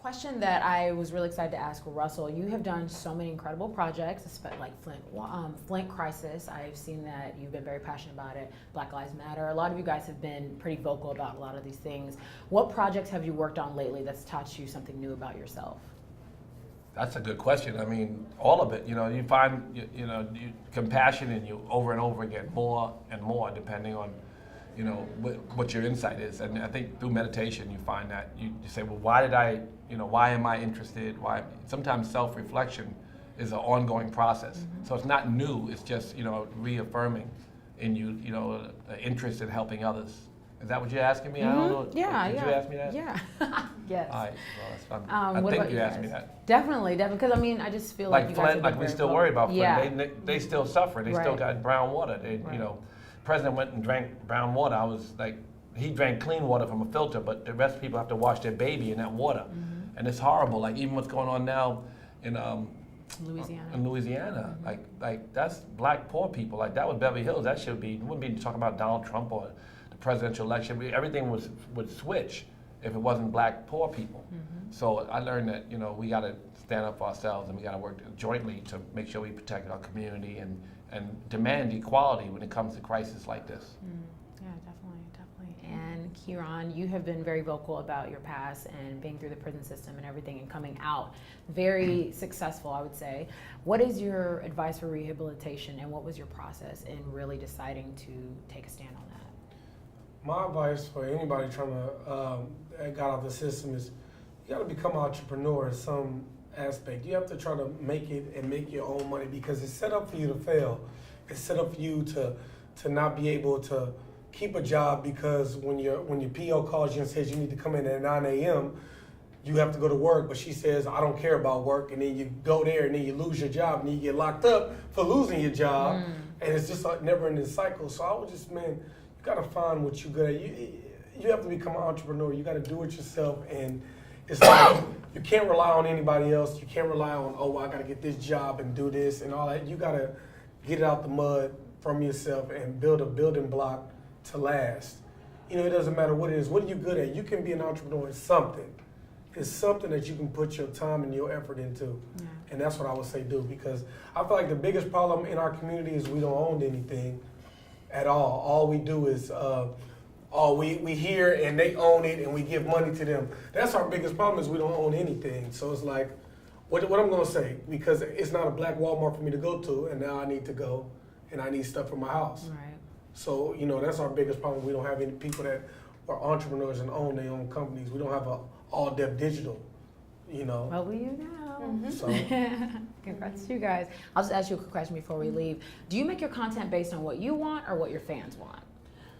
Question that I was really excited to ask Russell. You have done so many incredible projects, especially like Flint Crisis. I've seen that you've been very passionate about it. Black Lives Matter. A lot of you guys have been pretty vocal about a lot of these things. What projects have you worked on lately that's taught you something new about yourself? That's a good question. I mean, all of it. You know, you find compassion in you over and over again, more and more, depending on what your insight is. And I think through meditation you find that you say, well, why am I interested? Why? Sometimes self-reflection is an ongoing process. Mm-hmm. So it's not new, it's just reaffirming in you, an interest in helping others. Is that what you're asking me? Mm-hmm. I don't know. Yeah, Did you ask me that? Yeah. Yes. All right. Well, I think you asked me that. Definitely, because I mean, I just feel like you guys Flint, we still worry about Flint. Yeah. They still suffer. They still got brown water. President went and drank brown water. I was like, he drank clean water from a filter, but the rest of people have to wash their baby in that water. Mm-hmm. And it's horrible. Like even what's going on now in Louisiana. Mm-hmm. Like that's black poor people. Like that was Beverly Hills. That should be, wouldn't be talking about Donald Trump or the presidential election. Everything would switch if it wasn't black poor people. Mm-hmm. So I learned that, we gotta stand up for ourselves and we gotta work jointly to make sure we protect our community and demand equality when it comes to crises like this. Yeah, definitely. And Keraun, you have been very vocal about your past and being through the prison system and everything and coming out very successful, I would say. What is your advice for rehabilitation and what was your process in really deciding to take a stand on that? My advice for anybody trying to get out of the system is you got to become an entrepreneur in some aspect. You have to try to make it and make your own money because it's set up for you to fail. It's set up for you to not be able to keep a job because when your PO calls you and says you need to come in at 9 a.m., you have to go to work, but she says, I don't care about work, and then you go there and then you lose your job and then you get locked up for losing your job, and it's just a never-ending cycle. So I would just, you got to find what you're good at. You have to become an entrepreneur. You got to do it yourself, and it's like you can't rely on anybody else. You can't rely on, I got to get this job and do this and all that. You got to get it out the mud from yourself and build a building block to last. It doesn't matter what it is. What are you good at? You can be an entrepreneur in something. It's something that you can put your time and your effort into. Yeah. And that's what I would say do, because I feel like the biggest problem in our community is we don't own anything at all. All we do is we hear and they own it and we give money to them. That's our biggest problem is we don't own anything. So it's like, what I'm gonna say, because it's not a black Walmart for me to go to and now I need to go and I need stuff for my house. Right. So, that's our biggest problem. We don't have any people that are entrepreneurs and own their own companies. We don't have a all-deaf digital, Well, you know. Mm-hmm. So. Congrats to you guys. I'll just ask you a quick question before we leave. Do you make your content based on what you want or what your fans want?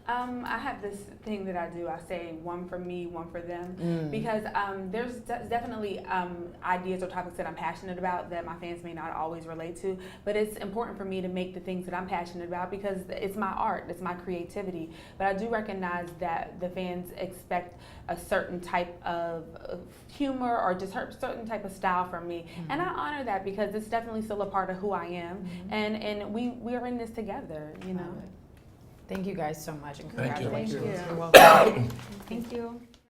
I have this thing that I do. I say one for me, one for them, because there's definitely ideas or topics that I'm passionate about that my fans may not always relate to, but it's important for me to make the things that I'm passionate about because it's my art, it's my creativity. But I do recognize that the fans expect a certain type of humor or just a certain type of style from me, and I honor that because it's definitely still a part of who I am, and we are in this together, Thank you guys so much and Thank you. congratulations. Thank you. You're welcome. Thank you.